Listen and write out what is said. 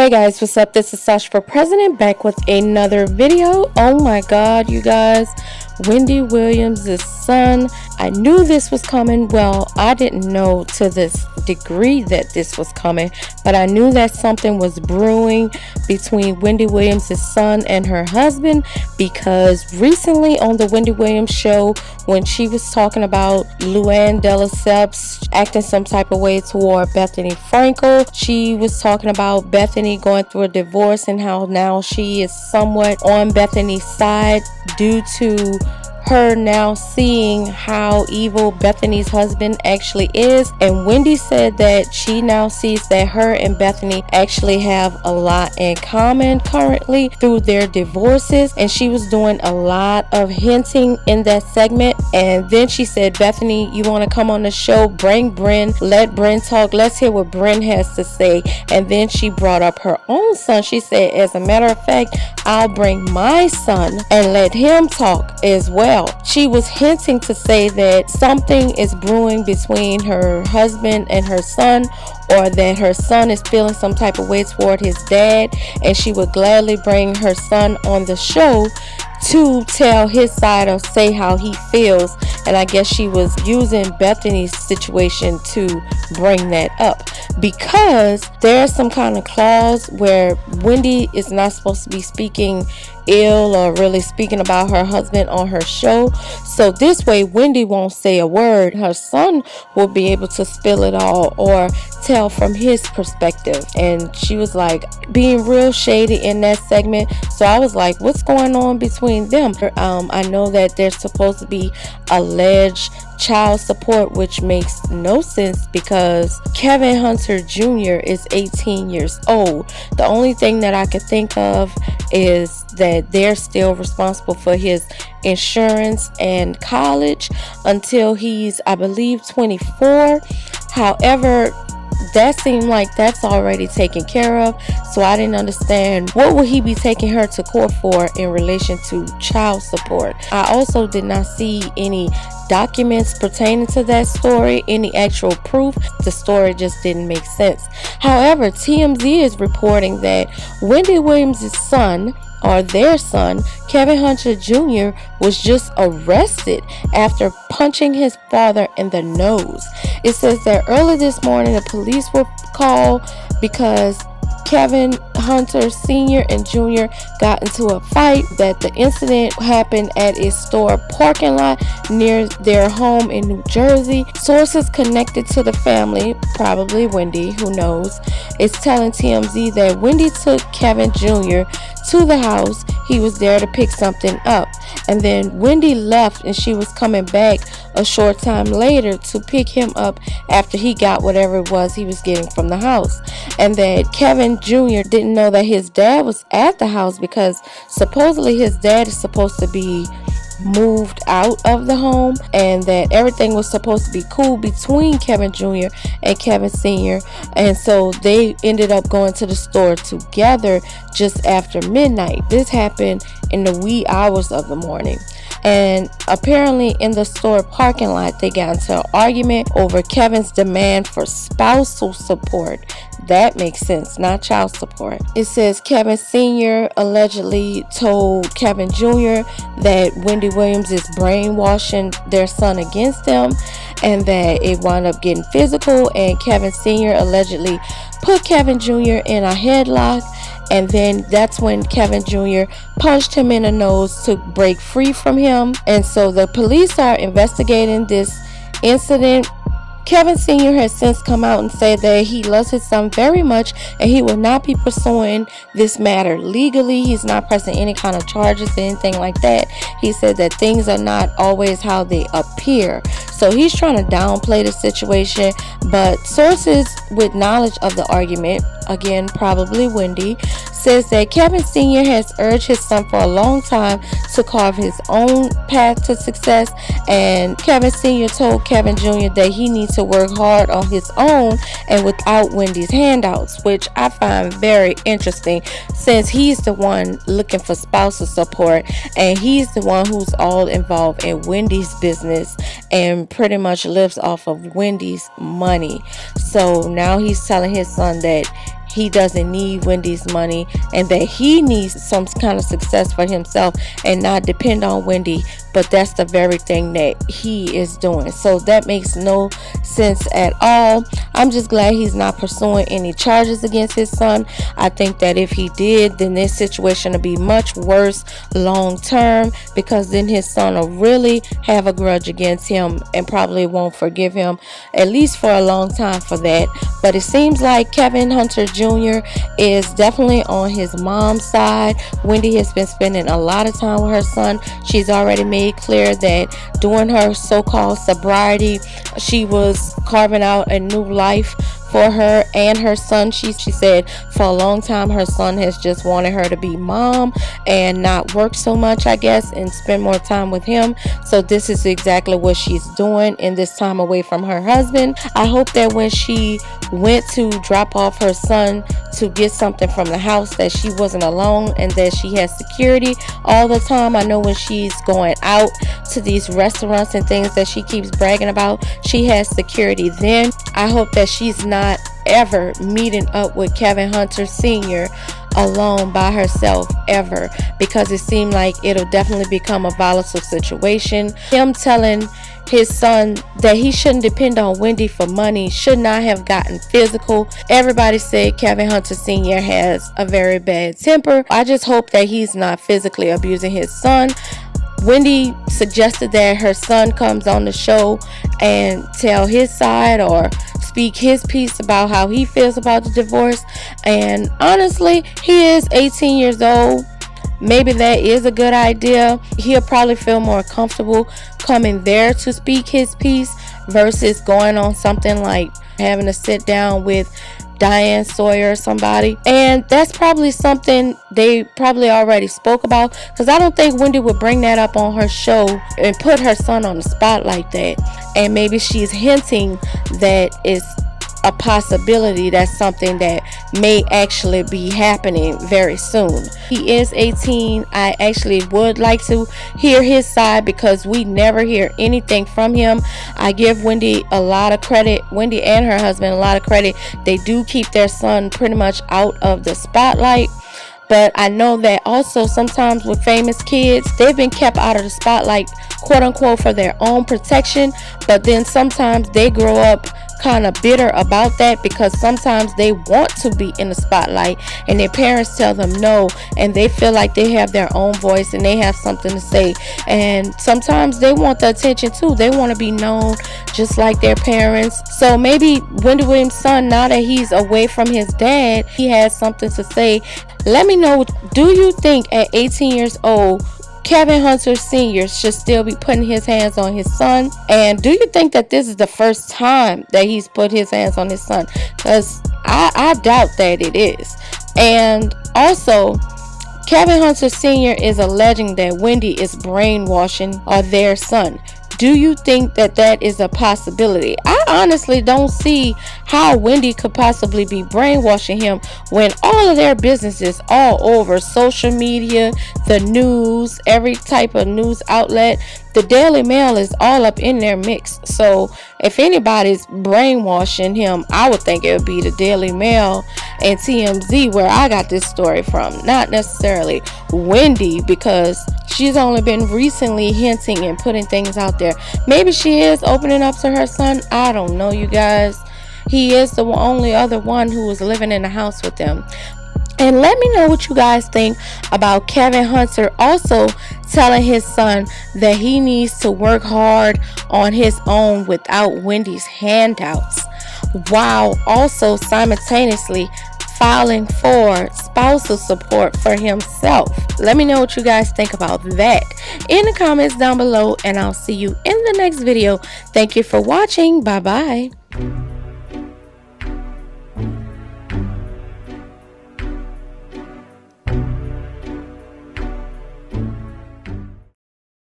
Hey guys, what's up? This is Sasha for President, back with another video. Oh my god, you guys, Wendy Williams' son. I knew this was coming. Well, I didn't know to this degree that this was coming, but I knew that something was brewing between Wendy Williams' son and her husband, because recently on the Wendy Williams show, when she was talking about Luann de Lesseps acting some type of way toward Bethany Frankel, she was talking about Bethany going through a divorce and how now she is somewhat on Bethany's side due to her now seeing how evil Bethany's husband actually is. And Wendy said that she now sees that her and Bethany actually have a lot in common currently through their divorces, and she was doing a lot of hinting in that segment. And then she said, Bethany, you want to come on the show? Bring Bryn, let Bryn talk, let's hear what Bryn has to say. And then she brought up her own son. She said, as a matter of fact, I'll bring my son and let him talk as well. She was hinting to say that something is brewing between her husband and her son, or that her son is feeling some type of way toward his dad, and she would gladly bring her son on the show to tell his side or say how he feels. And I guess she was using Bethany's situation to bring that up, because there's some kind of clause where Wendy is not supposed to be speaking ill or really speaking about her husband on her show. So this way Wendy won't say a word. Her son will be able to spill it all or tell from his perspective. And she was like being real shady in that segment. So I was like, what's going on between them? I know that there's supposed to be alleged child support, which makes no sense because Kevin Hunter Jr. is 18 years old. The only thing that I could think of is that they're still responsible for his insurance and college until he's, I believe, 24. However, that seemed like that's already taken care of, so I didn't understand what would he be taking her to court for in relation to child support. I also did not see any documents pertaining to that story, any actual proof. The story just didn't make sense. However, TMZ is reporting that Wendy Williams' son, or their son, Kevin Hunter Jr., was just arrested after punching his father in the nose. It says that early this morning the police were called because Kevin Hunter Sr. and Jr. got into a fight. That the incident happened at a store parking lot near their home in New Jersey. Sources connected to the family, probably Wendy, who knows, is telling TMZ that Wendy took Kevin Jr. to the house. He was there to pick something up, and then Wendy left and she was coming back a short time later to pick him up after he got whatever it was he was getting from the house. And that Kevin Jr. didn't know that his dad was at the house because supposedly his dad is supposed to be moved out of the home, and that everything was supposed to be cool between Kevin Jr. and Kevin Sr. And so they ended up going to the store together just after midnight. This happened in the wee hours of the morning. And apparently in the store parking lot they got into an argument over Kevin's demand for spousal support. That makes sense, not child support. It says Kevin Sr. allegedly told Kevin Jr. that Wendy Williams is brainwashing their son against him, and that it wound up getting physical, and Kevin Sr. allegedly put Kevin Jr. in a headlock. And then that's when Kevin Jr. punched him in the nose to break free from him. And so the police are investigating this incident. Kevin Sr. has since come out and said that he loves his son very much and he will not be pursuing this matter legally. He's not pressing any kind of charges or anything like that. He said that things are not always how they appear. So he's trying to downplay the situation, but sources with knowledge of the argument, again probably Wendy, says that Kevin Sr. has urged his son for a long time to carve his own path to success, and Kevin Sr. told Kevin Jr. that he needs to work hard on his own and without Wendy's handouts, which I find very interesting since he's the one looking for spousal support and he's the one who's all involved in Wendy's business and pretty much lives off of Wendy's money. So now he's telling his son that he doesn't need Wendy's money and that he needs some kind of success for himself and not depend on Wendy, but that's the very thing that he is doing. So that makes no sense at all. I'm just glad he's not pursuing any charges against his son. I think that if he did, then this situation will be much worse long term, because then his son will really have a grudge against him and probably won't forgive him, at least for a long time, for that. But it seems like Kevin Hunter Jr. is definitely on his mom's side. Wendy has been spending a lot of time with her son. She's already made clear that during her so-called sobriety, she was carving out a new life for her and her son. She said for a long time her son has just wanted her to be mom and not work so much, I guess, and spend more time with him. So this is exactly what she's doing in this time away from her husband. I hope that when she went to drop off her son to get something from the house, that she wasn't alone and that she has security all the time. I know when she's going out to these restaurants and things that she keeps bragging about, she has security then. I hope that she's not ever meeting up with Kevin Hunter Sr. alone by herself ever, because it seemed like it'll definitely become a volatile situation. Him telling his son that he shouldn't depend on Wendy for money should not have gotten physical. Everybody said Kevin Hunter Sr. has a very bad temper. I just hope that he's not physically abusing his son. Wendy suggested that her son comes on the show and tell his side or speak his piece about how he feels about the divorce. And honestly, he is 18 years old. Maybe that is a good idea. He'll probably feel more comfortable coming there to speak his piece versus going on something like having to sit down with Diane Sawyer or somebody. And that's probably something they probably already spoke about, because I don't think Wendy would bring that up on her show and put her son on the spot like that. And maybe she's hinting that it's a possibility, that's something that may actually be happening very soon. He is 18. I actually would like to hear his side, because we never hear anything from him. I give Wendy a lot of credit, Wendy and her husband a lot of credit. They do keep their son pretty much out of the spotlight. But I know that also sometimes with famous kids, they've been kept out of the spotlight, quote unquote, for their own protection. But then sometimes they grow up kind of bitter about that, because sometimes they want to be in the spotlight and their parents tell them no, and they feel like they have their own voice and they have something to say. And sometimes they want the attention too. They want to be known just like their parents. So maybe Wendy Williams' son, now that he's away from his dad, he has something to say. Let me know, do you think at 18 years old Kevin Hunter Sr. should still be putting his hands on his son? And do you think that this is the first time that he's put his hands on his son? Because I doubt that it is. And also, Kevin Hunter Sr. is alleging that Wendy is brainwashing their son. Do you think that that is a possibility? I honestly don't see how Wendy could possibly be brainwashing him when all of their business is all over social media, the news, every type of news outlet. The Daily Mail is all up in their mix. So if anybody's brainwashing him, I would think it would be the Daily Mail and TMZ, where I got this story from, not necessarily Wendy, because she's only been recently hinting and putting things out there. Maybe she is opening up to her son. I don't know, you guys. He is the only other one who was living in the house with them. And let me know what you guys think about Kevin Hunter also telling his son that he needs to work hard on his own without Wendy's handouts, while also simultaneously filing for spousal support for himself. Let me know what you guys think about that in the comments down below, and I'll see you in the next video. Thank you for watching. Bye bye.